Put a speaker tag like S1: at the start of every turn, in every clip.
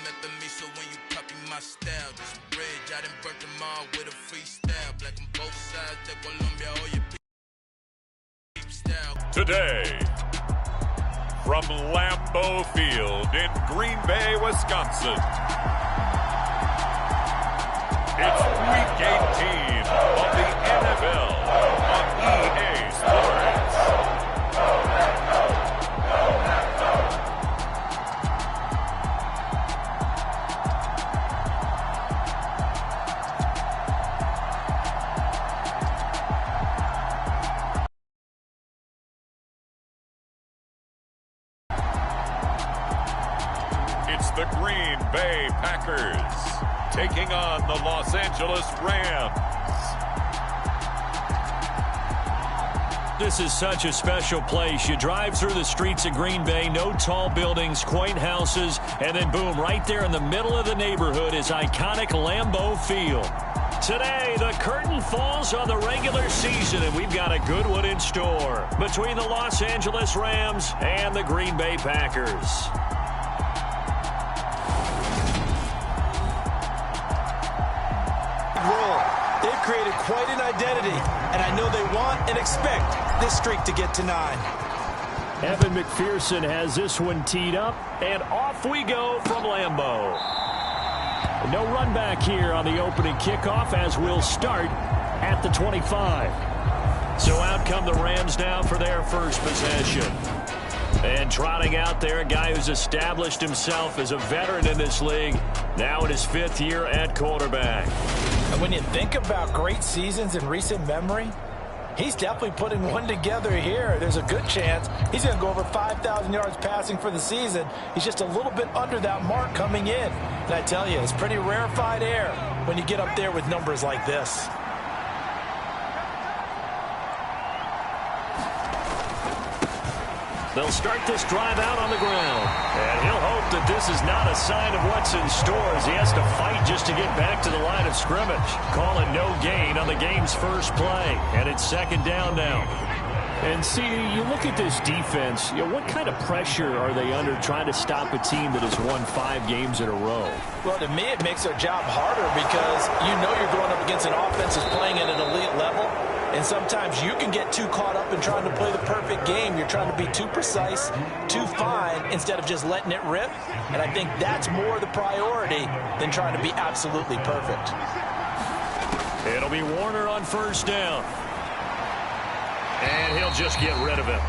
S1: after me, so when you copy my style, this bridge, I done burnt them all with a freestyle. Black on both sides, de Colombia, all your peep style.
S2: Today, from Lambeau Field in Green Bay, Wisconsin, it's Week 18 of the NFL on EA Sports. It's the Green Bay Packers taking on the Los Angeles Rams.
S3: This is such a special place. You drive through the streets of Green Bay, no tall buildings, quaint houses, and then boom, right there in the middle of the neighborhood is iconic Lambeau Field. Today, the curtain falls on the regular season, and we've got a good one in store between the Los Angeles Rams and the Green Bay Packers.
S4: They've created quite an identity, and I know they want and expect this streak to get to 9.
S3: Evan McPherson has this one teed up, and off we go from Lambeau. No run back here on the opening kickoff as we'll start at the 25. So out come the Rams now for their first possession. And trotting out there, a guy who's established himself as a veteran in this league, now in his 5th year at quarterback.
S4: And when you think about great seasons in recent memory, he's definitely putting one together here. There's a good chance he's going to go over 5,000 yards passing for the season. He's just a little bit under that mark coming in. And I tell you, it's pretty rarefied air when you get up there with numbers like this.
S3: They'll start this drive out on the ground. And he'll hope that this is not a sign of what's in store as he has to fight just to get back to the line of scrimmage. Calling no gain on the game's first play. And it's 2nd down now. And see, you look at this defense, what kind of pressure are they under trying to stop a team that has won 5 games in a row?
S4: Well, to me, it makes their job harder because you know you're going up against an offense that's playing at an elite level. And sometimes you can get too caught up in trying to play the perfect game. You're trying to be too precise, too fine, instead of just letting it rip. And I think that's more the priority than trying to be absolutely perfect.
S3: It'll be Warner on 1st down. And he'll just get rid of it.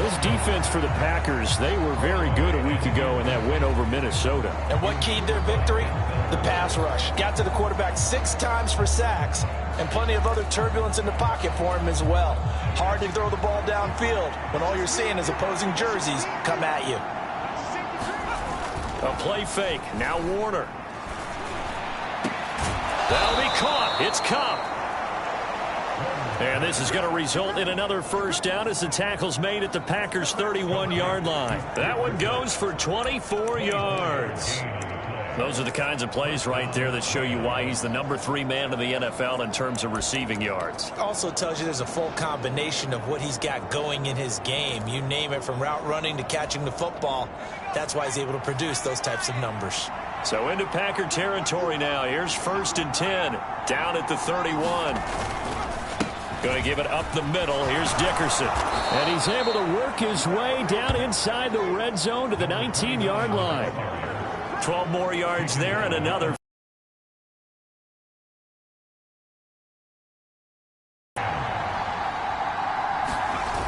S3: This defense for the Packers, they were very good a week ago in that win over Minnesota.
S4: And what keyed their victory? The pass rush. Got to the quarterback 6 times for sacks, and plenty of other turbulence in the pocket for him as well. Hard to throw the ball downfield when all you're seeing is opposing jerseys come at you.
S3: A play fake. Now Warner. That'll be caught. It's Cobb. And this is going to result in another 1st down as the tackle's made at the Packers' 31-yard line. That one goes for 24 yards. Those are the kinds of plays right there that show you why he's the number 3 man in the NFL in terms of receiving yards.
S4: Also tells you there's a full combination of what he's got going in his game. You name it, from route running to catching the football. That's why he's able to produce those types of numbers.
S3: So into Packer territory now. Here's 1st and 10. Down at the 31. Going to give it up the middle. Here's Dickerson. And he's able to work his way down inside the red zone to the 19-yard line. 12 more yards there and another.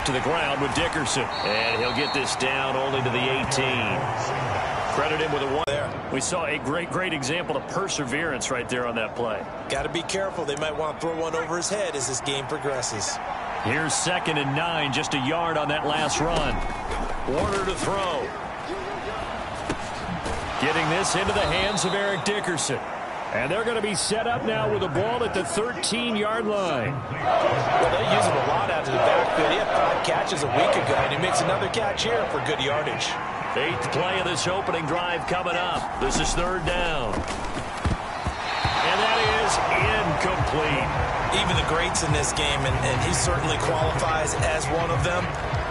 S3: To the ground with Dickerson. And he'll get this down only to the 18. Credit him with a 1 there. We saw a great example of perseverance right there on that play.
S4: Got to be careful. They might want to throw one over his head as this game progresses.
S3: Here's 2nd and 9, just a yard on that last run. Warner to throw. Getting this into the hands of Eric Dickerson. And they're going to be set up now with the ball at the 13-yard line.
S4: Well, they use him a lot out of the backfield. He had 5 catches a week ago, and he makes another catch here for good yardage.
S3: 8th play of this opening drive coming up. This is 3rd down. And that is incomplete.
S4: Even the greats in this game, and he certainly qualifies as one of them,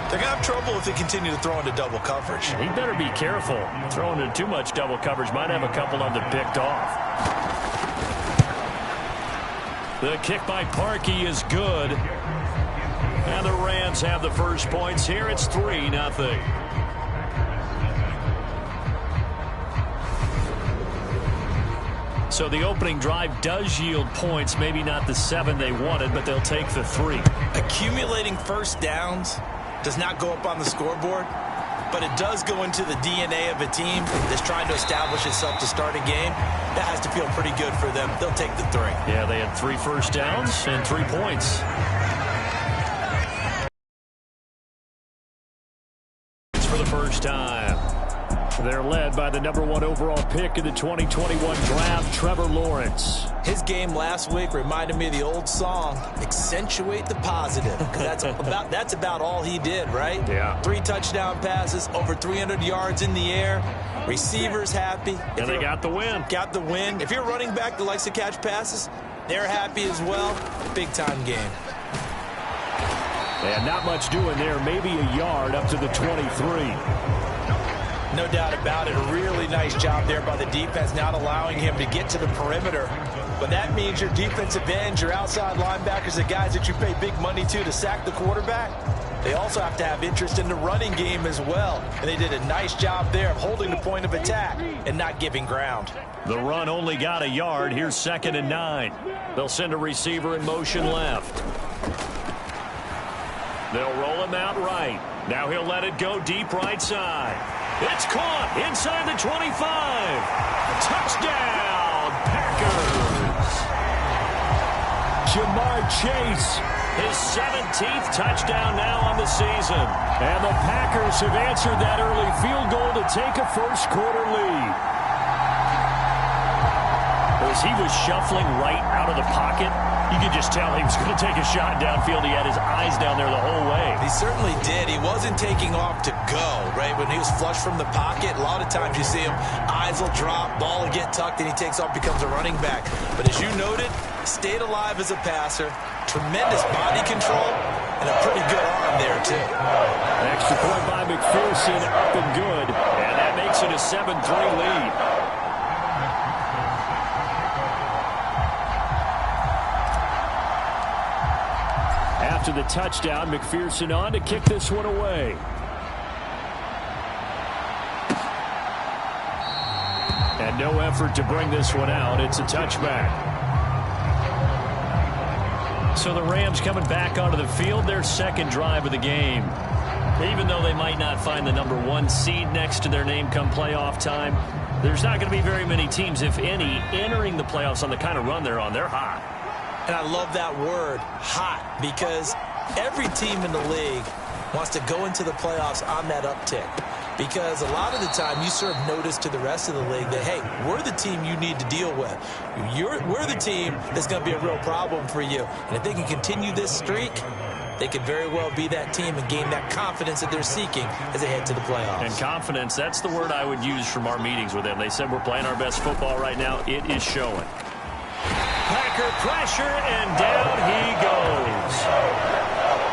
S4: They're going to have trouble if they continue to throw into double coverage.
S3: He better be careful. Throwing into too much double coverage might have a couple of them picked off. The kick by Parkey is good. And the Rams have the first points here. It's 3-0. So the opening drive does yield points. Maybe not the 7 they wanted, but they'll take the 3.
S4: Accumulating first downs does not go up on the scoreboard, but it does go into the DNA of a team that's trying to establish itself to start a game. That has to feel pretty good for them. They'll take the 3.
S3: Yeah, they had 3 first downs and 3 points. For the first time. They're led by the #1 overall pick in the 2021 draft, Trevor Lawrence.
S4: His game last week reminded me of the old song, Accentuate the Positive. That's about all he did, right?
S3: Yeah.
S4: 3 touchdown passes, over 300 yards in the air. Receivers happy.
S3: And they got the win.
S4: Got the win. If you're a running back that likes to catch passes, they're happy as well. Big-time game.
S3: And not much doing there. Maybe a yard up to the 23.
S4: No doubt about it. A really nice job there by the defense, not allowing him to get to the perimeter. But that means your defensive ends, your outside linebackers, the guys that you pay big money to sack the quarterback, they also have to have interest in the running game as well. And they did a nice job there of holding the point of attack and not giving ground.
S3: The run only got a yard. Here's 2nd and 9. They'll send a receiver in motion left. They'll roll him out right. Now he'll let it go deep right side. It's caught inside the 25. Touchdown, Packers. Jamar Chase, his 17th touchdown now on the season. And the Packers have answered that early field goal to take a first-quarter lead. As he was shuffling right out of the pocket, you could just tell he was going to take a shot downfield. He had his eyes down there the whole way.
S4: He certainly did. He wasn't taking off to go, right? When he was flush from the pocket, a lot of times you see him, eyes will drop, ball will get tucked, and he takes off, becomes a running back. But as you noted, stayed alive as a passer, tremendous body control, and a pretty good arm there, too.
S3: Extra point by McPherson, up and good. And that makes it a 7-3 lead. After the touchdown, McPherson on to kick this one away. And no effort to bring this one out. It's a touchback. So the Rams coming back onto the field, their second drive of the game. Even though they might not find the #1 seed next to their name come playoff time, there's not going to be very many teams, if any, entering the playoffs on the kind of run they're on. They're hot.
S4: And I love that word, hot, because every team in the league wants to go into the playoffs on that uptick. Because a lot of the time you serve notice to the rest of the league that, hey, we're the team you need to deal with. We're the team that's going to be a real problem for you. And if they can continue this streak, they could very well be that team and gain that confidence that they're seeking as they head to the playoffs.
S3: And confidence, that's the word I would use from our meetings with them. They said we're playing our best football right now. It is showing. Packer pressure, and down he goes.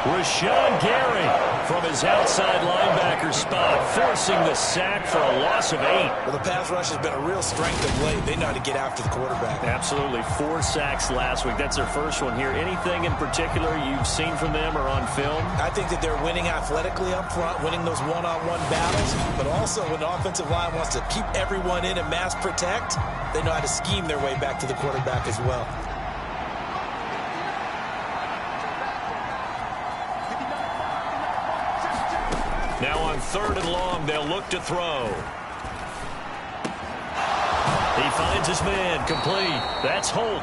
S3: Rashawn Gary from his outside linebacker spot, forcing the sack for a loss of 8.
S4: Well, the pass rush has been a real strength of late. They know how to get after the quarterback.
S3: Absolutely. 4 sacks last week. That's their first one here. Anything in particular you've seen from them or on film?
S4: I think that they're winning athletically up front, winning those one-on-one battles, but also when the offensive line wants to keep everyone in and mass protect, they know how to scheme their way back to the quarterback as well.
S3: Now on 3rd and long, they'll look to throw. He finds his man, complete. That's Holt.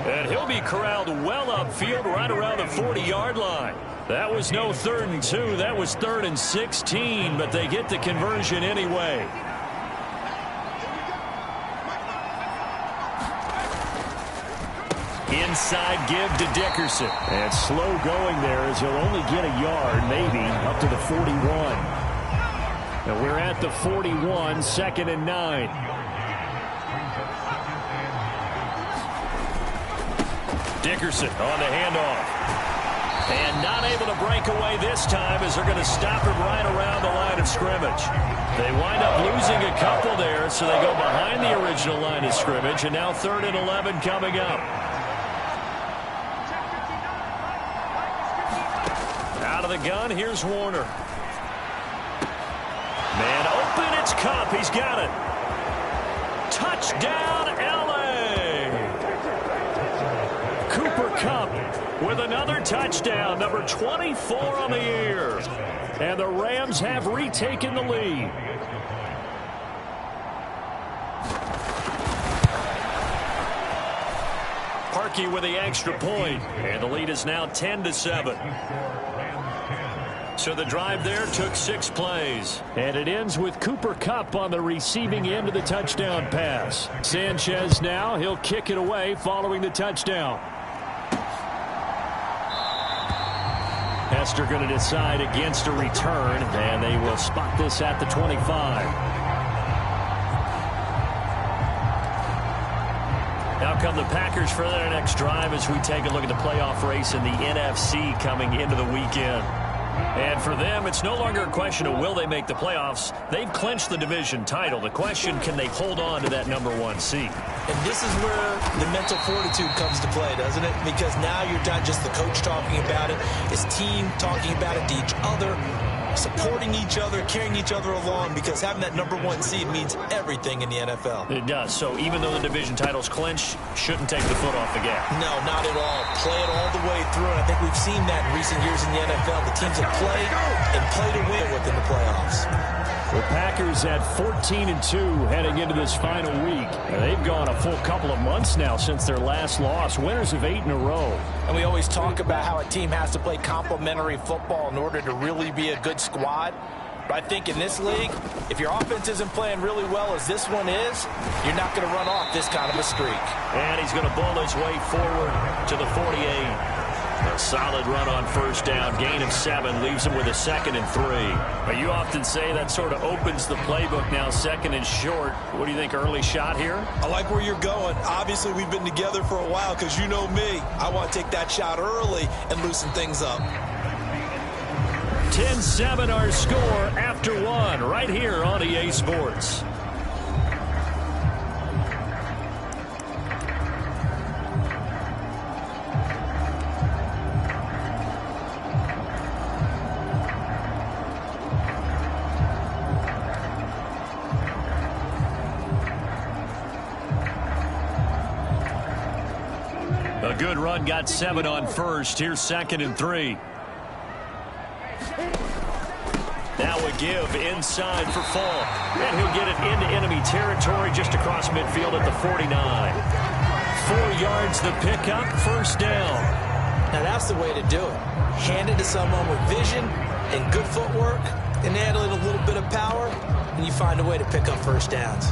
S3: And he'll be corralled well upfield right around the 40-yard line. That was no 3rd and 2. That was 3rd and 16, but they get the conversion anyway. Inside give to Dickerson. And slow going there as he'll only get a yard, maybe, up to the 41. And we're at the 41, 2nd and 9. Dickerson on the handoff. And not able to break away this time as they're going to stop him right around the line of scrimmage. They wind up losing a couple there, so they go behind the original line of scrimmage, and now 3rd and 11 coming up. Out of the gun, here's Warner. Man open, it's Kupp. He's got it. Touchdown, L.A. Cooper Kupp with another touchdown, number 24 on the year. And the Rams have retaken the lead. Parkey with the extra point, and the lead is now 10-7. So the drive there took 6 plays. And it ends with Cooper Kupp on the receiving end of the touchdown pass. Sanchez now, he'll kick it away following the touchdown. Hester going to decide against a return, and they will spot this at the 25. Now come the Packers for their next drive as we take a look at the playoff race in the NFC coming into the weekend. And for them, it's no longer a question of will they make the playoffs. They've clinched the division title. The question, can they hold on to that #1 seed?
S4: And this is where the mental fortitude comes to play, doesn't it? Because now you're not just the coach talking about it. It's team talking about it to each other, supporting each other, carrying each other along, because having that #1 seed means everything in the NFL.
S3: It does. So even though the division title's clinched, shouldn't take the foot off the gas.
S4: No, not at all. Play it all the way through, and I think we've seen that in recent years in the NFL. The teams that play and play to win within the playoffs.
S3: The Packers at 14-2 heading into this final week. They've gone a full couple of months now since their last loss. Winners of 8 in a row.
S4: And we always talk about how a team has to play complementary football in order to really be a good squad. But I think in this league, if your offense isn't playing really well as this one is, you're not going to run off this kind of a streak.
S3: And he's going to bull his way forward to the 48. A solid run on first down. Gain of 7 leaves him with a 2nd and 3. But you often say that sort of opens the playbook now, 2nd and short. What do you think, early shot here?
S4: I like where you're going. Obviously, we've been together for a while because you know me. I want to take that shot early and loosen things up.
S3: 10-7 our score after 1 right here on EA Sports. A good run, got 7 on first. Here's 2nd and 3. Now a give inside for Fall. And he'll get it into enemy territory just across midfield at the 49. 4 yards the pickup, first down.
S4: Now that's the way to do it. Hand it to someone with vision and good footwork and add a little bit of power, and you find a way to pick up first downs.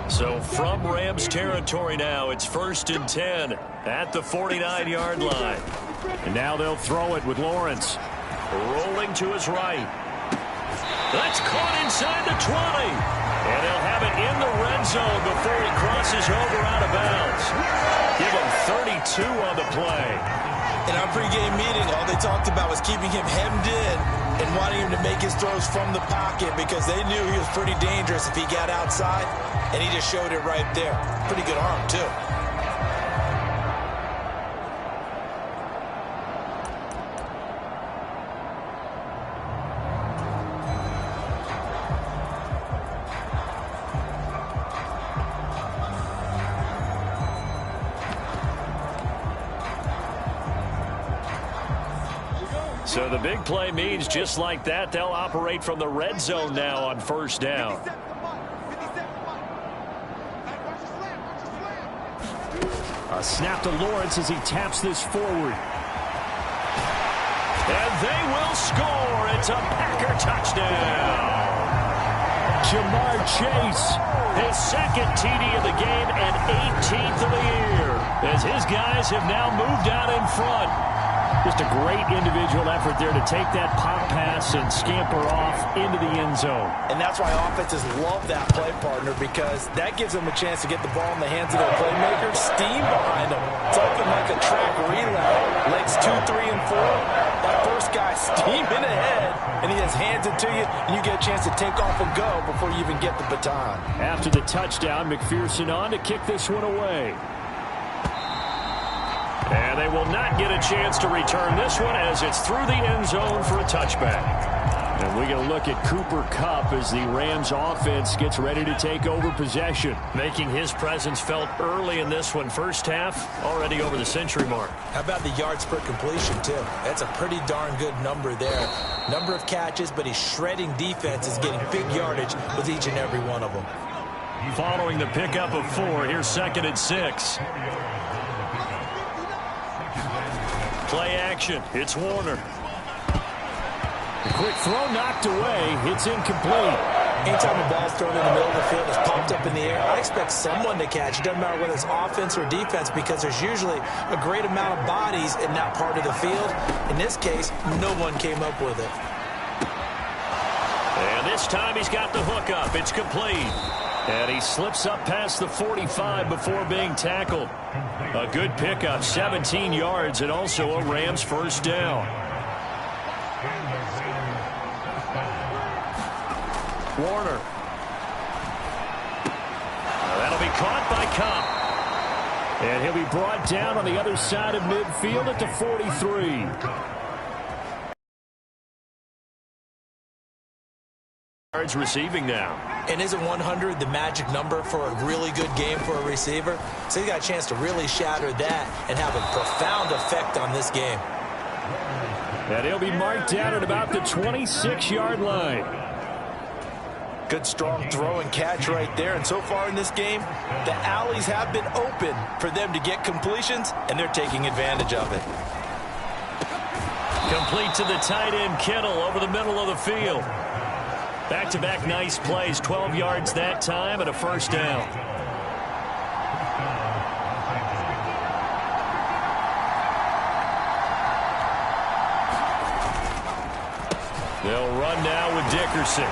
S3: So from Rams territory now, it's 1st and 10 at the 49-yard line. And now they'll throw it with Lawrence. Rolling to his right. That's caught inside the 20. And they'll have it in the red zone before he crosses over out of bounds. Give him 32 on the play.
S4: In our pregame meeting, all they talked about was keeping him hemmed in and wanting him to make his throws from the pocket because they knew he was pretty dangerous if he got outside, and he just showed it right there. Pretty good arm, too.
S3: So the big play means just like that, they'll operate from the red zone now on first down. A snap to Lawrence as he taps this forward. And they will score. It's a Packer touchdown. Jamar Chase, his 2nd TD of the game and 18th of the year, as his guys have now moved out in front. Just a great individual effort there to take that pop pass and scamper off into the end zone.
S4: And that's why offenses love that play partner, because that gives them a chance to get the ball in the hands of their playmakers, steam behind them. It's often like a track relay. Legs 2, 3, and 4. That first guy steaming ahead, and he has hands it to you, and you get a chance to take off and go before you even get the baton.
S3: After the touchdown, McPherson on to kick this one away. And they will not get a chance to return this one as it's through the end zone for a touchback. And we get a look at Cooper Kupp as the Rams offense gets ready to take over possession. Making his presence felt early in this one. First half, already over the century mark.
S4: How about the yards per completion, too? That's a pretty darn good number there. Number of catches, but he's shredding defenses, getting big yardage with each and every one of them.
S3: Following the pickup of 4, here's 2nd and 6. Play action. It's Warner. A quick throw knocked away. It's incomplete.
S4: Anytime a ball's thrown in the middle of the field, it's popped up in the air, I expect someone to catch. It doesn't matter whether it's offense or defense, because there's usually a great amount of bodies in that part of the field. In this case, no one came up with it.
S3: And this time he's got the hook up. It's complete. And he slips up past the 45 before being tackled. A good pickup, 17 yards, and also a Rams first down. Warner. That'll be caught by Kupp. And he'll be brought down on the other side of midfield at the 43. Yards receiving now.
S4: And isn't 100 the magic number for a really good game for a receiver? So he got a chance to really shatter that and have a profound effect on this game.
S3: And he'll be marked down at about the 26-yard line.
S4: Good strong throw and catch right there. And so far in this game, the alleys have been open for them to get completions, and they're taking advantage of it.
S3: Complete to the tight end, Kittle, over the middle of the field. Back-to-back nice plays, 12 yards that time and a first down. They'll run now with Dickerson.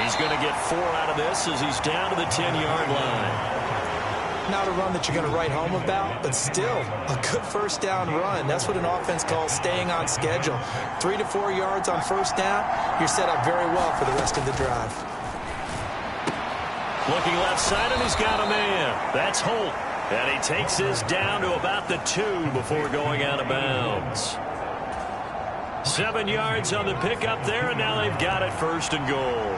S3: He's going to get 4 out of this as he's down to the 10-yard line.
S4: Not a run that you're going to write home about, but still a good first down run. That's what an offense calls staying on schedule. 3 to 4 yards on first down, you're set up very well for the rest of the drive.
S3: Looking left side, and he's got a man. That's Holt. And he takes this down to about the 2 before going out of bounds. 7 yards on the pickup there, and now they've got it first and goal.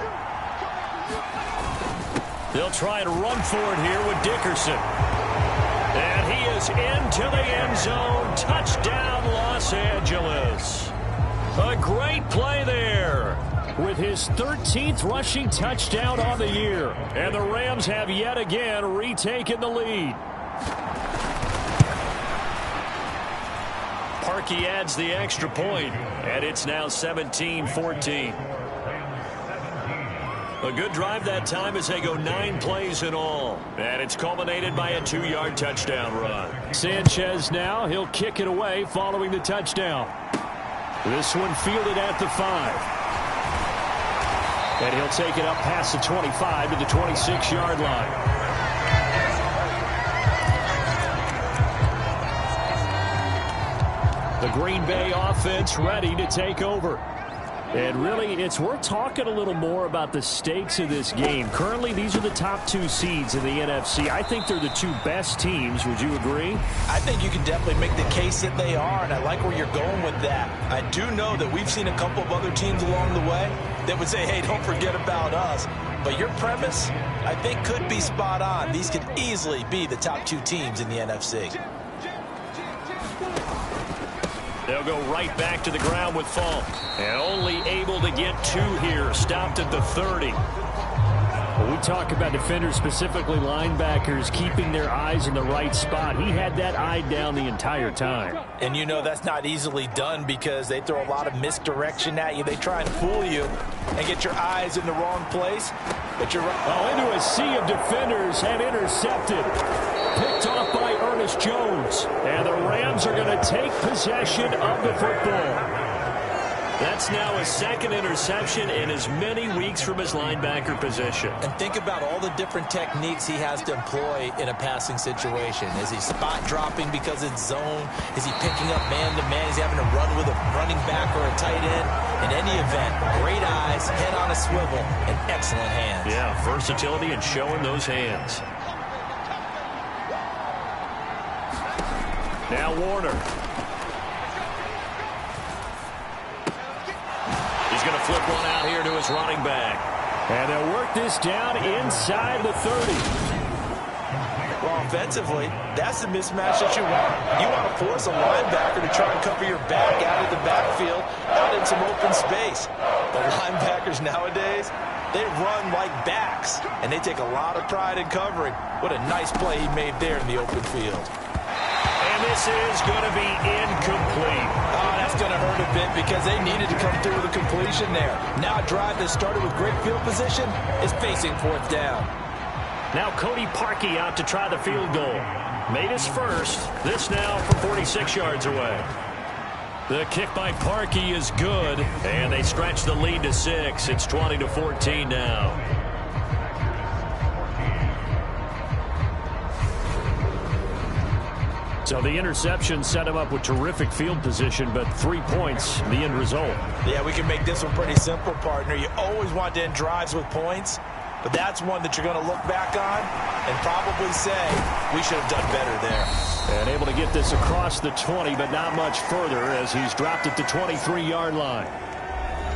S3: They'll try and run for it here with Dickerson. And he is into the end zone. Touchdown, Los Angeles. A great play there with his 13th rushing touchdown on the year. And the Rams have yet again retaken the lead. Parkey adds the extra point, and it's now 17-14. A good drive that time as they go 9 plays in all. And it's culminated by a 2-yard touchdown run. Sanchez now, he'll kick it away following the touchdown. This one fielded at the 5. And he'll take it up past the 25 to the 26-yard line. The Green Bay offense ready to take over. And really, it's worth talking a little more about the stakes of this game. Currently, these are the top 2 seeds in the NFC. I think they're the 2 best teams. Would you agree?
S4: I think you can definitely make the case that they are, and I like where you're going with that. I do know that we've seen a couple of other teams along the way that would say, hey, don't forget about us. But your premise, I think, could be spot on. These could easily be the top 2 teams in the NFC.
S3: They'll go right back to the ground with Falk. And only able to get 2 here. Stopped at the 30. When we talk about defenders, specifically linebackers, keeping their eyes in the right spot, he had that eye down the entire time.
S4: And you know that's not easily done because they throw a lot of misdirection at you. They try and fool you and get your eyes in the wrong place. But you're right.
S3: Oh, into a sea of defenders and intercepted. Picked off by Ernest Jones. And the Rams are going to take possession of the football. That's now his second interception in as many weeks from his linebacker position.
S4: And think about all the different techniques he has to employ in a passing situation. Is he spot dropping because it's zone? Is he picking up man-to-man? Is he having to run with a running back or a tight end? In any event, great eyes, head on a swivel, and excellent hands.
S3: Yeah, versatility and showing those hands. Now Warner. He's going to flip one out here to his running back. And they'll work this down inside the 30.
S4: Well, offensively, that's the mismatch that you want. You want to force a linebacker to try and cover your back out of the backfield, out in some open space. The linebackers nowadays, they run like backs, and they take a lot of pride in covering. What a nice play he made there in the open field.
S3: And this is going to be incomplete.
S4: Oh, that's going to hurt a bit because they needed to come through with a completion there. Now a drive that started with great field position is facing fourth down.
S3: Now Cody Parkey out to try the field goal. Made his first. This now from 46 yards away. The kick by Parkey is good. And they stretch the lead to 6. It's 20-14 now. So the interception set him up with terrific field position, but 3 points, the end result.
S4: Yeah, we can make this one pretty simple, partner. You always want to end drives with points, but that's one that you're going to look back on and probably say, we should have done better there.
S3: And able to get this across the 20, but not much further as he's dropped at the 23-yard line.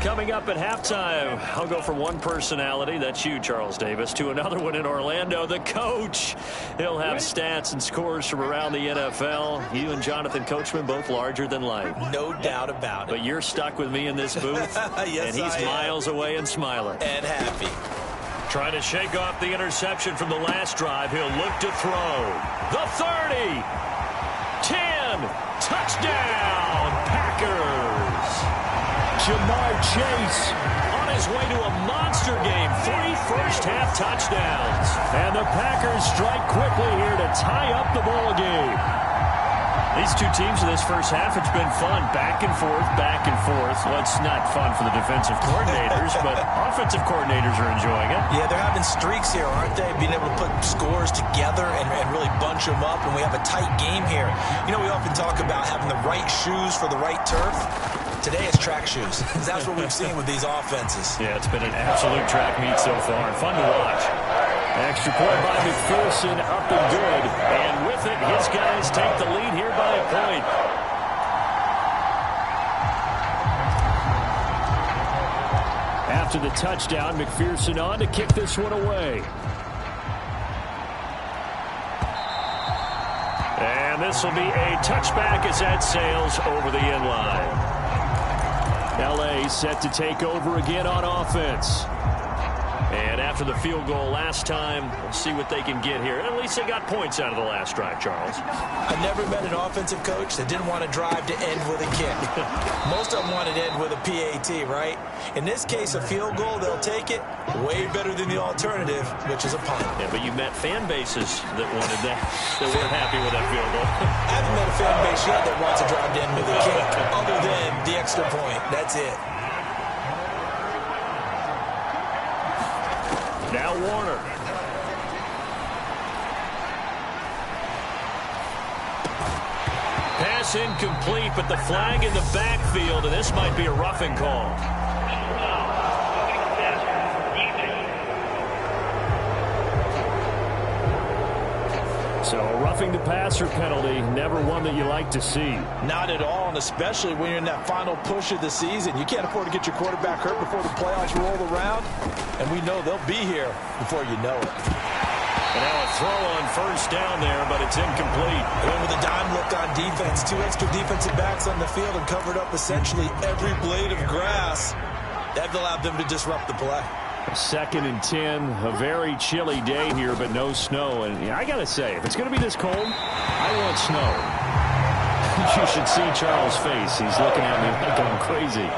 S3: Coming up at halftime, I'll go from one personality, that's you, Charles Davis, to another one in Orlando, the coach. He'll have stats and scores from around the NFL. You and Jonathan Coachman both larger than life.
S4: No doubt about it.
S3: But you're stuck with me in this booth,
S4: yes,
S3: and he's miles away and smiling.
S4: And happy.
S3: Trying to shake off the interception from the last drive. He'll look to throw. The 30. 10. Touchdown, Packers. Jamar Chase on his way to a monster game. 3 first-half touchdowns. And the Packers strike quickly here to tie up the ball game. These two teams in this first half, it's been fun. Back and forth, back and forth. Well, it's not fun for the defensive coordinators, but offensive coordinators are enjoying it.
S4: Yeah, they're having streaks here, aren't they? Being able to put scores together and really bunch them up, and we have a tight game here. You know, we often talk about having the right shoes for the right turf. Today it's track shoes. That's what we've seen with these offenses.
S3: Yeah, it's been an absolute track meet so far. Fun to watch. Extra point by McPherson, up and good. And with it, his guys take the lead here by a point. After the touchdown, McPherson on to kick this one away. And this will be a touchback as that sails over the end line. L.A. set to take over again on offense. And after the field goal last time, we'll see what they can get here. At least they got points out of the last drive, Charles.
S4: I've never met an offensive coach that didn't want to drive to end with a kick. Most of them wanted to end with a PAT, right? In this case, a field goal, they'll take it. Way better than the alternative, which is a punt.
S3: Yeah, but you met fan bases that wanted that, that weren't happy with that field goal.
S4: I haven't met a fan base yet that wants to drive to end with a kick, other than the extra point. That's it.
S3: Now Warner. Pass incomplete, but the flag in the backfield, and this might be a roughing call. So a roughing the passer penalty, never one that you like to see.
S4: Not at all, and especially when you're in that final push of the season. You can't afford to get your quarterback hurt before the playoffs roll around, and we know they'll be here before you know it.
S3: And now a throw on first down there, but it's incomplete.
S4: Went with a dime look on defense. 2 extra defensive backs on the field and covered up essentially every blade of grass. That allowed them to disrupt the play.
S3: 2nd and 10, a very chilly day here, but no snow. And I got to say, if it's going to be this cold, I want snow. You should see Charles' face. He's looking at me like I'm crazy.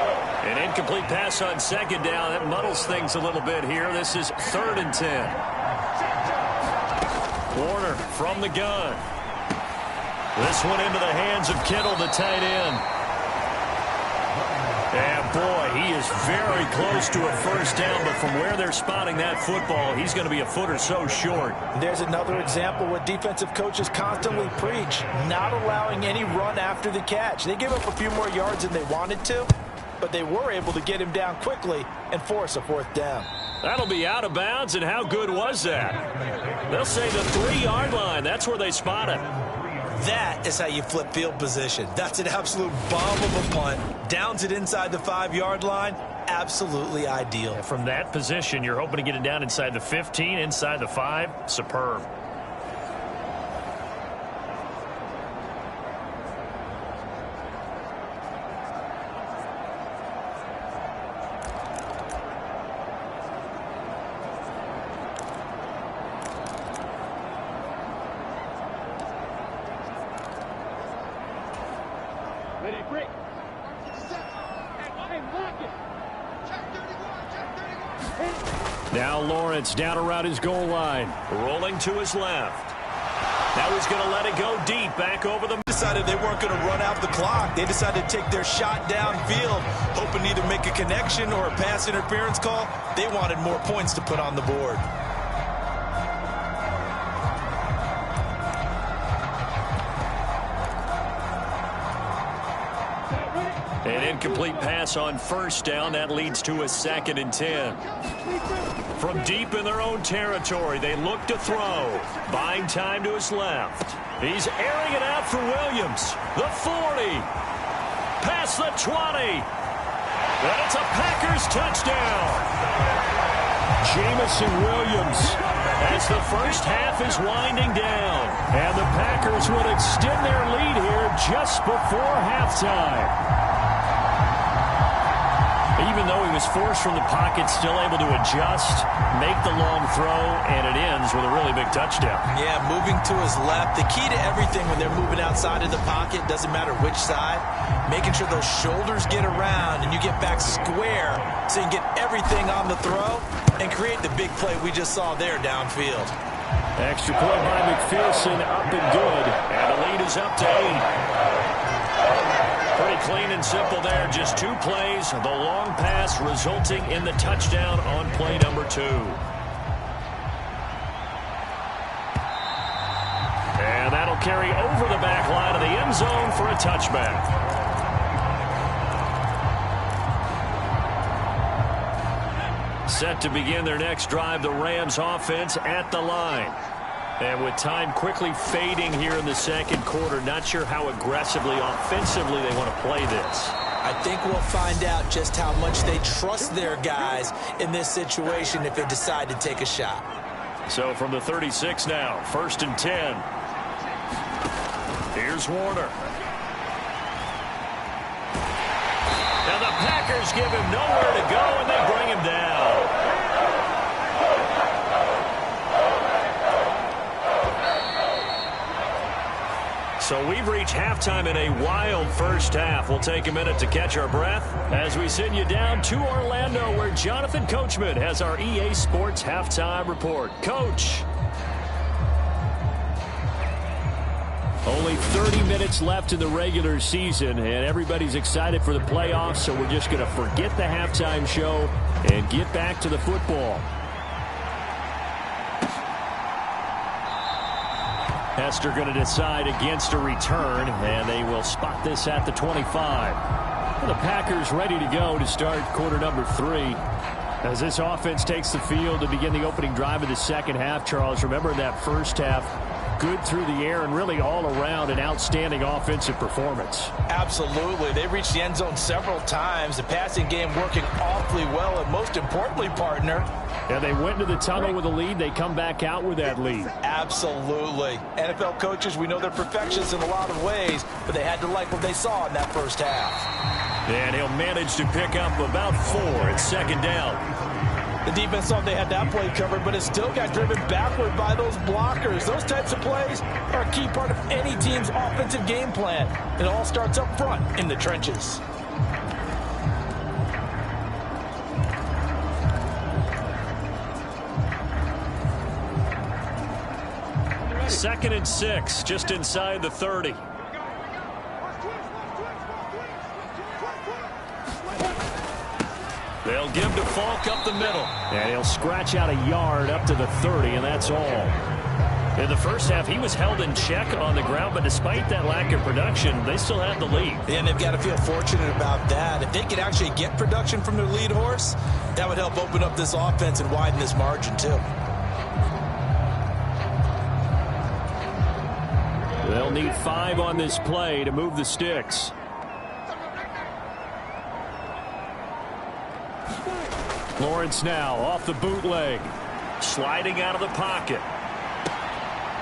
S3: An incomplete pass on second down. That muddles things a little bit here. This is 3rd and 10. Warner from the gun. This one into the hands of Kittle, the tight end. And, boy, he is very close to a first down, but from where they're spotting that football, he's going to be a foot or so short.
S4: There's another example what defensive coaches constantly preach, not allowing any run after the catch. They gave up a few more yards than they wanted to, but they were able to get him down quickly and force a 4th down.
S3: That'll be out of bounds, and how good was that? They'll say the 3-yard line. That's where they spot it.
S4: That is how you flip field position. That's an absolute bomb of a punt. Downs it inside the 5-yard line. Absolutely ideal.
S3: And from that position, you're hoping to get it down inside the 15, inside the 5. Superb. Now Lawrence down around his goal line. Rolling to his left. Now he's going to let it go deep back over the...
S4: Decided they weren't going to run out the clock. They decided to take their shot downfield, hoping to either make a connection or a pass interference call. They wanted more points to put on the board.
S3: An incomplete pass on first down. That leads to a 2nd and 10. From deep in their own territory, they look to throw. Buying time to his left. He's airing it out for Williams. The 40. Past the 20. And it's a Packers touchdown. Jamison Williams as the first half is winding down. And the Packers would extend their lead here just before halftime. Even though he was forced from the pocket, still able to adjust, make the long throw, and it ends with a really big touchdown.
S4: Yeah, moving to his left. The key to everything when they're moving outside of the pocket, doesn't matter which side, making sure those shoulders get around and you get back square so you can get everything on the throw and create the big play we just saw there downfield.
S3: Extra point by McPherson, up and good, and the lead is up to 8. Pretty clean and simple there. Just 2 plays. The long pass resulting in the touchdown on play number 2. And that'll carry over the back line of the end zone for a touchback. Set to begin their next drive, the Rams offense at the line. And with time quickly fading here in the second quarter, not sure how aggressively, offensively they want to play this.
S4: I think we'll find out just how much they trust their guys in this situation if they decide to take a shot.
S3: So from the 36 now, 1st and 10. Here's Warner. Now the Packers give him nowhere to go, and they bring him down. So we've reached halftime in a wild first half. We'll take a minute to catch our breath as we send you down to Orlando, where Jonathan Coachman has our EA Sports Halftime Report. Coach. Only 30 minutes left in the regular season, and everybody's excited for the playoffs, so we're just going to forget the halftime show and get back to the football. Hester going to decide against a return, and they will spot this at the 25. Well, the Packers ready to go to start quarter number 3. As this offense takes the field to begin the opening drive of the second half, Charles, remember that first half, good through the air and really all around an outstanding offensive performance.
S4: Absolutely. They reached the end zone several times. The passing game working awfully well, and most importantly, partner,
S3: yeah, they went into the tunnel with a lead. They come back out with that lead.
S4: Absolutely. NFL coaches, we know they're perfectionists in a lot of ways, but they had to like what they saw in that first half.
S3: And he'll manage to pick up about 4 at second down.
S4: The defense thought they had that play covered, but it still got driven backward by those blockers. Those types of plays are a key part of any team's offensive game plan. It all starts up front in the trenches.
S3: 2nd and 6, just inside the 30. They'll give to Falk up the middle. And he'll scratch out a yard up to the 30, and that's all. In the first half, he was held in check on the ground, but despite that lack of production, they still had the lead.
S4: And they've got to feel fortunate about that. If they could actually get production from their lead horse, that would help open up this offense and widen this margin, too.
S3: They'll need 5 on this play to move the sticks. Lawrence now off the bootleg. Sliding out of the pocket.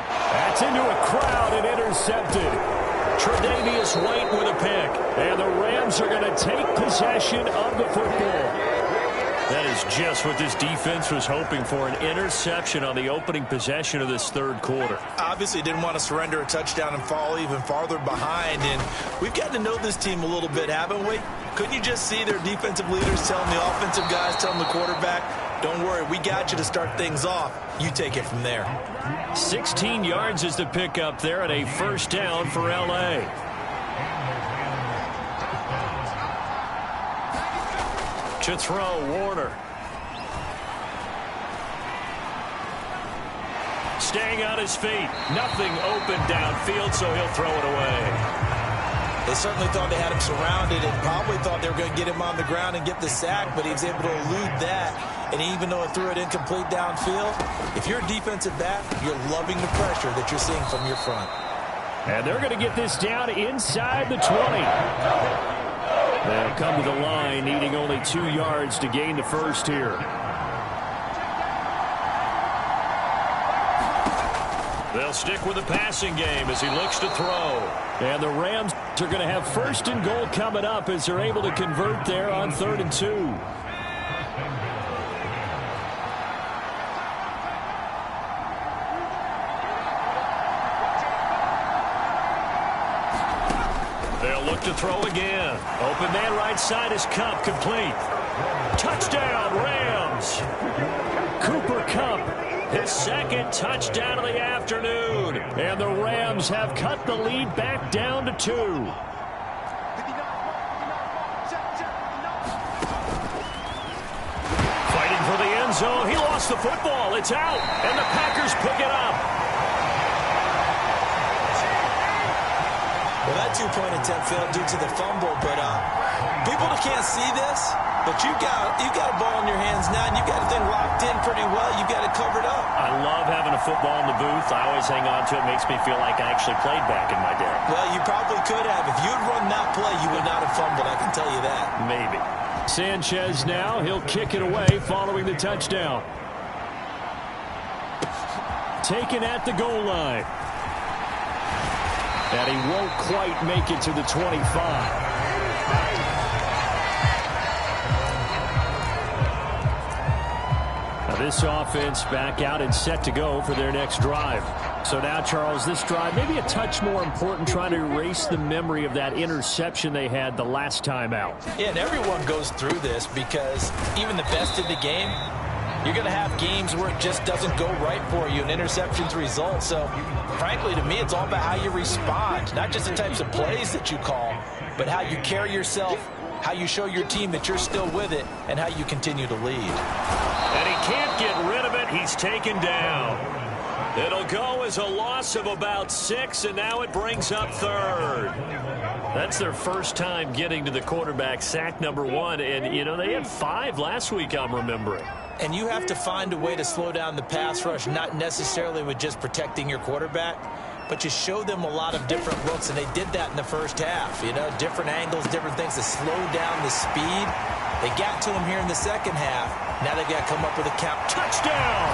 S3: That's into a crowd and intercepted. Tre'Davious White with a pick. And the Rams are going to take possession of the football. That is just what this defense was hoping for, an interception on the opening possession of this third quarter.
S4: Obviously didn't want to surrender a touchdown and fall even farther behind. And we've gotten to know this team a little bit, haven't we? Couldn't you just see their defensive leaders telling the offensive guys, telling the quarterback, don't worry, we got you to start things off. You take it from there.
S3: 16 yards is the pickup there and a first down for L.A. To throw, Warner. Staying on his feet. Nothing open downfield, so he'll throw it away.
S4: They certainly thought they had him surrounded and probably thought they were going to get him on the ground and get the sack, but he was able to elude that. And even though it threw it incomplete downfield, if you're a defensive back, you're loving the pressure that you're seeing from your front.
S3: And they're going to get this down inside the 20. They'll come to the line, needing only 2 yards to gain the first here. They'll stick with the passing game as he looks to throw. And the Rams are going to have 1st and goal coming up as they're able to convert there on 3rd and 2. They'll look to throw again. Open man right side is Kupp, complete. Touchdown, Rams. Cooper Kupp, his 2nd touchdown of the afternoon. And the Rams have cut the lead back down to 2. Fighting for the end zone. He lost the football. It's out. And the Packers pick it up.
S4: Well, that 2-point attempt failed due to the fumble, but people that can't see this, but you got a ball in your hands now, and you got the thing locked in pretty well. You got it covered up.
S3: I love having a football in the booth. I always hang on to it. It makes me feel like I actually played back in my day.
S4: Well, you probably could have. If you had run that play, you would not have fumbled. I can tell you that.
S3: Maybe. Sanchez now. He'll kick it away following the touchdown. Taken at the goal line. And he won't quite make it to the 25. Now this offense back out and set to go for their next drive. So now, Charles, this drive maybe a touch more important, trying to erase the memory of that interception they had the last time out.
S4: Yeah, and everyone goes through this because even the best in the game, you're going to have games where it just doesn't go right for you, and interceptions result. So, frankly, to me, it's all about how you respond, not just the types of plays that you call, but how you carry yourself, how you show your team that you're still with it, and how you continue to lead.
S3: And he can't get rid of it. He's taken down. It'll go as a loss of about 6, and now it brings up 3rd. That's their first time getting to the quarterback, sack number 1. And, you know, they had 5 last week, I'm remembering.
S4: And you have to find a way to slow down the pass rush, not necessarily with just protecting your quarterback, but you show them a lot of different looks, and they did that in the first half. You know, different angles, different things to slow down the speed. They got to him here in the second half. Now they got to come up with a count. Touchdown!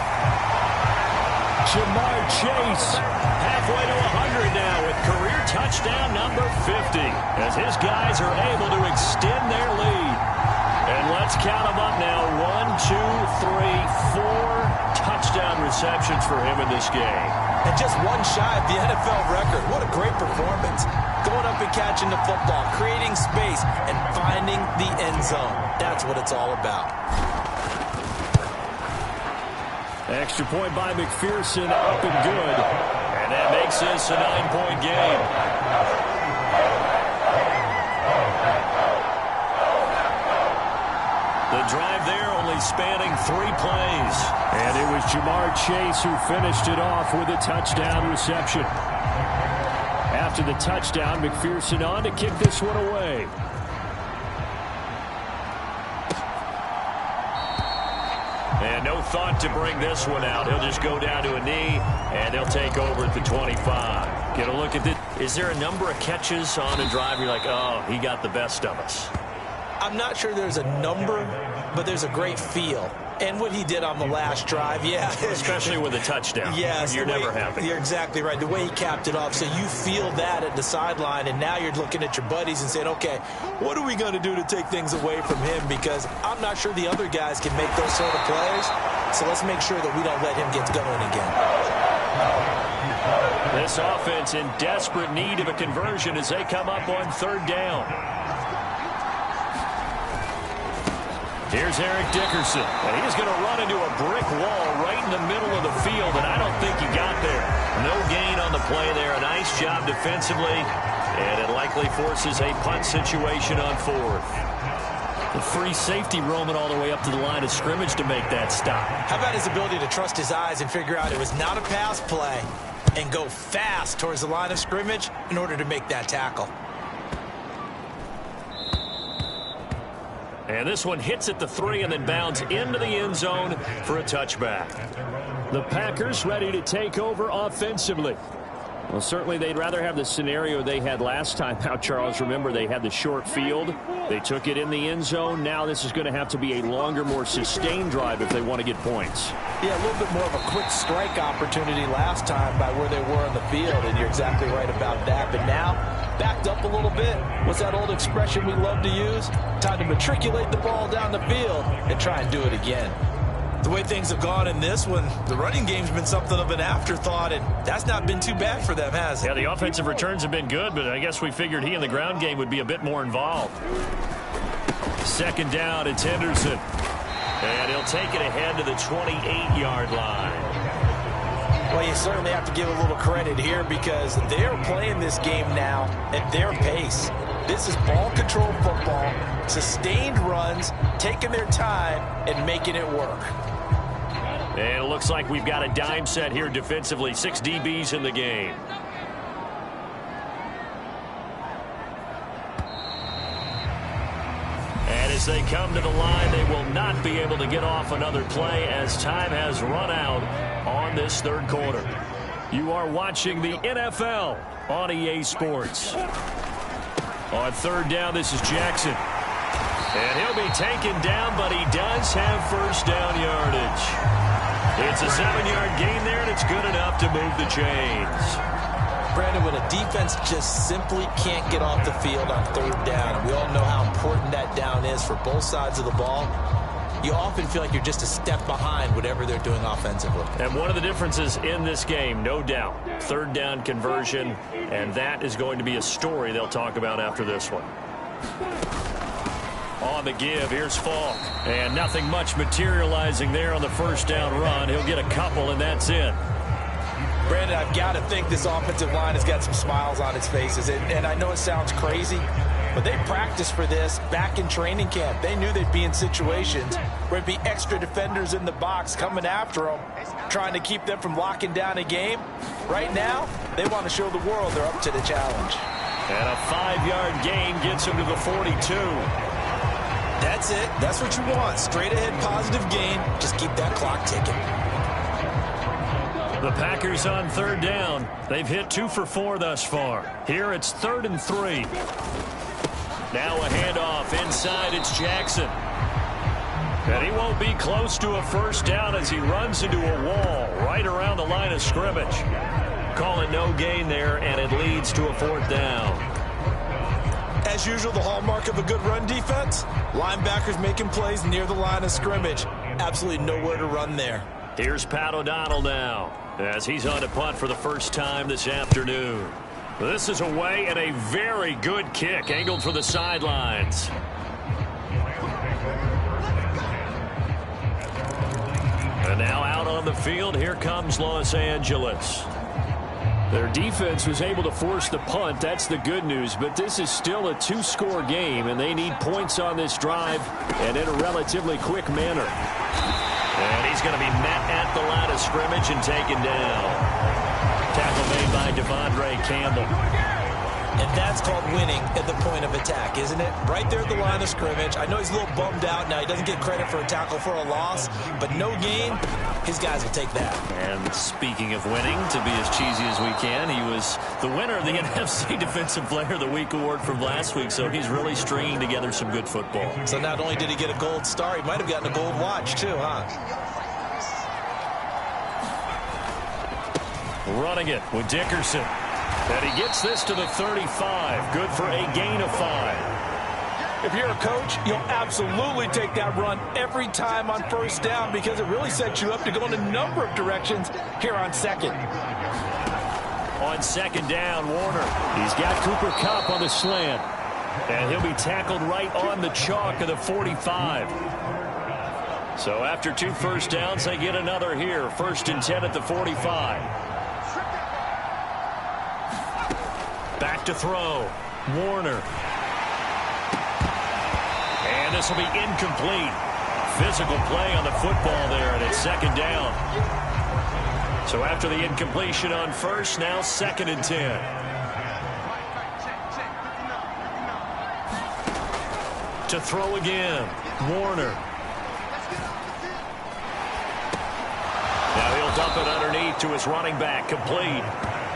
S3: Jamar Chase halfway to 100 now with career touchdown number 50 as his guys are able to extend their lead. And let's count them up now. 1, 2, 3, 4 touchdown receptions for him in this game.
S4: And just one shy of the NFL record. What a great performance. Going up and catching the football, creating space, and finding the end zone. That's what it's all about. Extra point by McPherson, up and good. And
S3: that makes this a 9-point game. The drive there only spanning 3 plays. And it was Jamar Chase who finished it off with a touchdown reception. After the touchdown, McPherson on to kick this one away. And no thought to bring this one out. He'll just go down to a knee, and they'll take over at the 25. Get a look at this. Is there a number of catches on a drive you're like, oh, he got the best of us?
S4: I'm not sure there's a number, but there's a great feel. And what he did on the last drive, yeah.
S3: Especially with a touchdown.
S4: Yes.
S3: You're never happy.
S4: You're exactly right. The way he capped it off. So you feel that at the sideline, and now you're looking at your buddies and saying, okay, what are we going to do to take things away from him? Because I'm not sure the other guys can make those sort of plays. So let's make sure that we don't let him get going again.
S3: This offense in desperate need of a conversion as they come up on 3rd down. Here's Eric Dickerson, and he's going to run into a brick wall right in the middle of the field, and I don't think he got there. No gain on the play there. A nice job defensively, and it likely forces a punt situation on 4th. The free safety roaming all the way up to the line of scrimmage to make that stop.
S4: How about his ability to trust his eyes and figure out it was not a pass play and go fast towards the line of scrimmage in order to make that tackle.
S3: And this one hits at the 3 and then bounds into the end zone for a touchback. The Packers ready to take over offensively. Well, certainly they'd rather have the scenario they had last time out, Charles. Remember, they had the short field. They took it in the end zone. Now this is going to have to be a longer, more sustained drive if they want to get points.
S4: Yeah, a little bit more of a quick strike opportunity last time by where they were on the field, and you're exactly right about that. But now, backed up a little bit. What's that old expression we love to use? Time to matriculate the ball down the field and try and do it again. The way things have gone in this one, the running game's been something of an afterthought, and that's not been too bad for them, has it?
S3: Yeah, the offensive returns have been good, but I guess we figured he in the ground game would be a bit more involved. 2nd down, it's Henderson. And he'll take it ahead to the 28-yard line.
S4: Well, you certainly have to give a little credit here because they're playing this game now at their pace. This is ball control football, sustained runs, taking their time and making it work.
S3: And it looks like we've got a dime set here defensively. 6 DBs in the game. And as they come to the line, they will not be able to get off another play as time has run out on this 3rd quarter. You are watching the NFL on EA Sports. On 3rd down, this is Jackson. And he'll be taken down, but he does have 1st down yardage. It's a 7-yard gain there, and it's good enough to move the chains.
S4: Brandon, when a defense just simply can't get off the field on 3rd down, and we all know how important that down is for both sides of the ball, you often feel like you're just a step behind whatever they're doing offensively.
S3: And one of the differences in this game, no doubt, 3rd down conversion, and that is going to be a story they'll talk about after this one. On the give, here's Falk. And nothing much materializing there on the 1st down run. He'll get a couple, and that's it.
S4: Brandon, I've got to think this offensive line has got some smiles on its faces. And I know it sounds crazy, but they practiced for this back in training camp. They knew they'd be in situations where it'd be extra defenders in the box coming after them, trying to keep them from locking down a game. Right now, they want to show the world they're up to the challenge.
S3: And a 5-yard gain gets him to the 42.
S4: That's it. That's what you want. Straight ahead positive gain. Just keep that clock ticking.
S3: The Packers on 3rd down. They've hit 2 for 4 thus far. Here it's 3rd and 3. Now a handoff inside. It's Jackson. And he won't be close to a 1st down as he runs into a wall right around the line of scrimmage. Call it no gain there, and it leads to a 4th down.
S4: As usual, the hallmark of a good run defense, linebackers making plays near the line of scrimmage. Absolutely nowhere to run there.
S3: Here's Pat O'Donnell now as he's on to punt for the first time this afternoon. This is away and a very good kick angled for the sidelines. And now out on the field, here comes Los Angeles. Their defense was able to force the punt. That's the good news. But this is still a two-score game, and they need points on this drive and in a relatively quick manner.
S5: And he's going to be met at the line of scrimmage and taken down.
S3: Tackle made by Devondre Campbell.
S4: And that's called winning at the point of attack, isn't it? Right there at the line of scrimmage. I know he's a little bummed out now. He doesn't get credit for a tackle for a loss, but no gain, his guys will take that.
S5: And speaking of winning, to be as cheesy as we can, he was the winner of the NFC Defensive Player of the Week award from last week, so he's really stringing together some good football.
S4: So not only did he get a gold star, he might have gotten a gold watch too, huh?
S3: Running it with Dickerson. And he gets this to the 35. Good for a gain of 5.
S4: If you're a coach, you'll absolutely take that run every time on first down because it really sets you up to go in a number of directions here on second.
S3: On second down, Warner. He's got Cooper Kupp on the slant. And he'll be tackled right on the chalk of the 45. So after 2 first downs, they get another here. 1st and 10 at the 45. Back to throw. Warner. And this will be incomplete. Physical play on the football there, and it's 2nd down. So after the incompletion on first, now 2nd and 10. To throw again. Warner. Now he'll dump it underneath to his running back. Complete.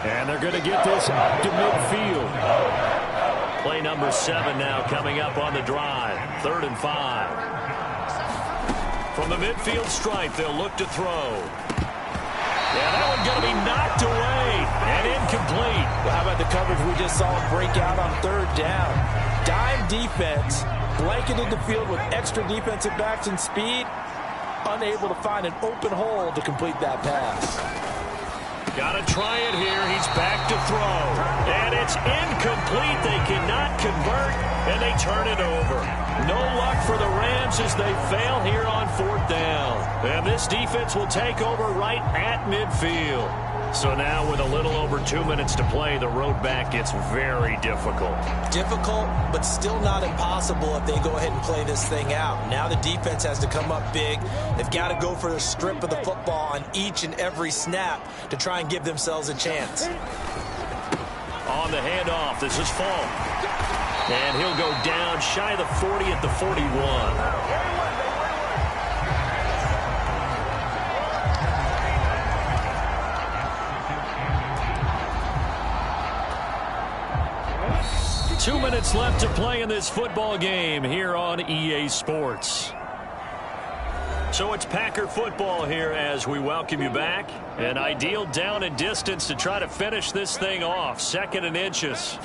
S3: And they're going to get this up to midfield. Play number 7 now coming up on the drive. 3rd and 5. From the midfield stripe, they'll look to throw. Yeah, that one's going to be knocked away and incomplete.
S4: Well, how about the coverage we just saw him break out on 3rd down? Dime defense, blanketed the field with extra defensive backs and speed, unable to find an open hole to complete that pass.
S3: Got to try it here. He's back to throw. And it's incomplete. They cannot convert, and they turn it over. No luck for the Rams as they fail here on 4th down. And this defense will take over right at midfield. So now with a little over 2 minutes to play, the road back gets very difficult.
S4: Difficult, but still not impossible if they go ahead and play this thing out. Now the defense has to come up big. They've got to go for the strip of the football on each and every snap to try and give themselves a chance.
S3: On the handoff, this is Falk. And he'll go down shy of the 40 at the 41. 2 minutes left to play in this football game here on EA Sports. So it's Packer football here as we welcome you back. An ideal down and distance to try to finish this thing off. 2nd and inches.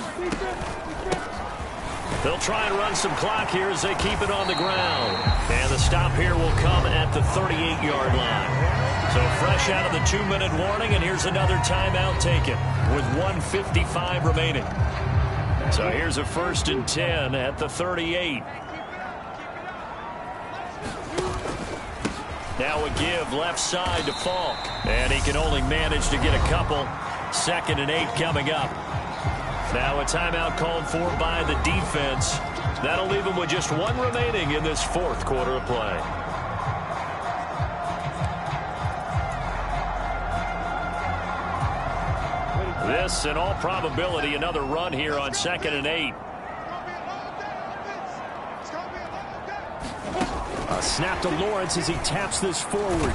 S3: They'll try and run some clock here as they keep it on the ground. And the stop here will come at the 38-yard line. So fresh out of the 2-minute warning, and here's another timeout taken with 1:55 remaining. So here's a 1st and 10 at the 38. Now a give left side to Falk. And he can only manage to get a couple. 2nd and 8 coming up. Now a timeout called for by the defense. That'll leave him with just 1 remaining in this 4th quarter of play. This, in all probability, another run here on 2nd and 8. A snap to Lawrence as he taps this forward.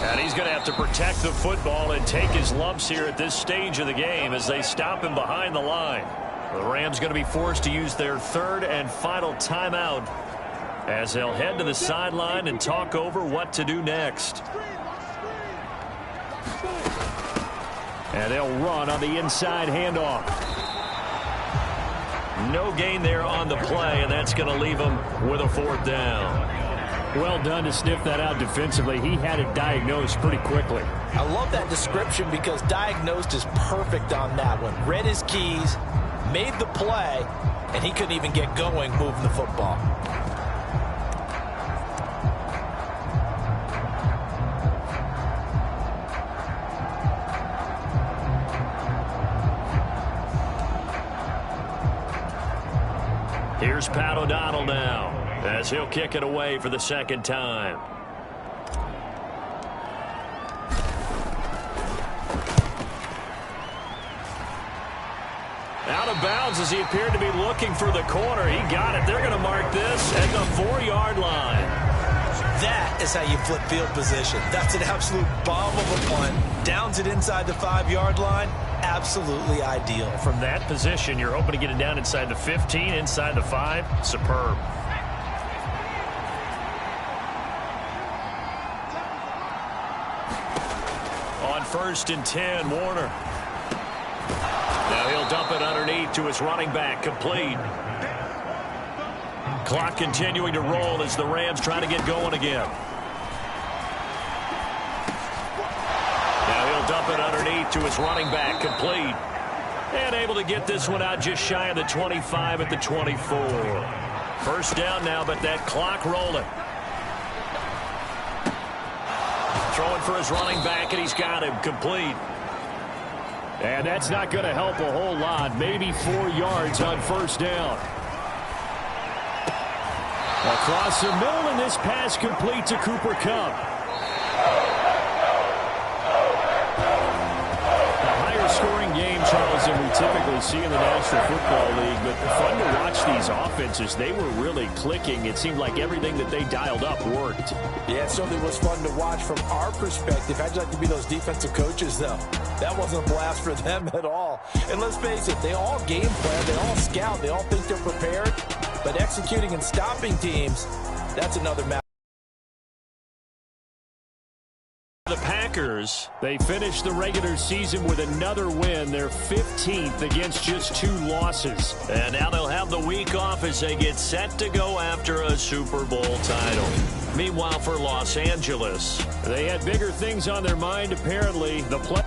S3: And he's going to have to protect the football and take his lumps here at this stage of the game as they stop him behind the line. The Rams going to be forced to use their 3rd and final timeout as they'll head to the sideline and talk over what to do next. And they'll run on the inside handoff. No gain there on the play, and that's going to leave him with a 4th down. Well done to sniff that out defensively. He had it diagnosed pretty quickly.
S4: I love that description because diagnosed is perfect on that one. Read his keys, made the play, and he couldn't even get going moving the football.
S3: Here's Pat O'Donnell now as he'll kick it away for the second time. Out of bounds as he appeared to be looking for the corner. He got it. They're going to mark this at the 4-yard line.
S4: That is how you flip field position. That's an absolute bomb of a punt. Downs it inside the 5-yard line. Absolutely ideal.
S3: From that position, you're hoping to get it down inside the 15, inside the 5. Superb. On 1st and 10, Warner. Now he'll dump it underneath to his running back, complete. Clock continuing to roll as the Rams try to get going again. Now he'll dump it underneath to his running back, complete. And able to get this one out just shy of the 25 at the 24. First down now, but that clock rolling. Throwing for his running back, and he's got him, complete. And that's not going to help a whole lot. Maybe 4 yards on first down. Across the middle, and this pass complete to Cooper Kupp. A higher scoring game, Charles, than we typically see in the National Football League. But fun to watch these offenses. They were really clicking. It seemed like everything that they dialed up worked.
S4: Yeah, it certainly was fun to watch from our perspective. How'd you like to be those defensive coaches, though? That wasn't a blast for them at all. And let's face it, they all game plan, they all scout, they all think they're prepared. But executing and stopping teams, that's another matter.
S3: The Packers, they finished the regular season with another win. They're 15th against just 2 losses. And now they'll have the week off as they get set to go after a Super Bowl title. Meanwhile, for Los Angeles, they had bigger things on their mind, apparently. The play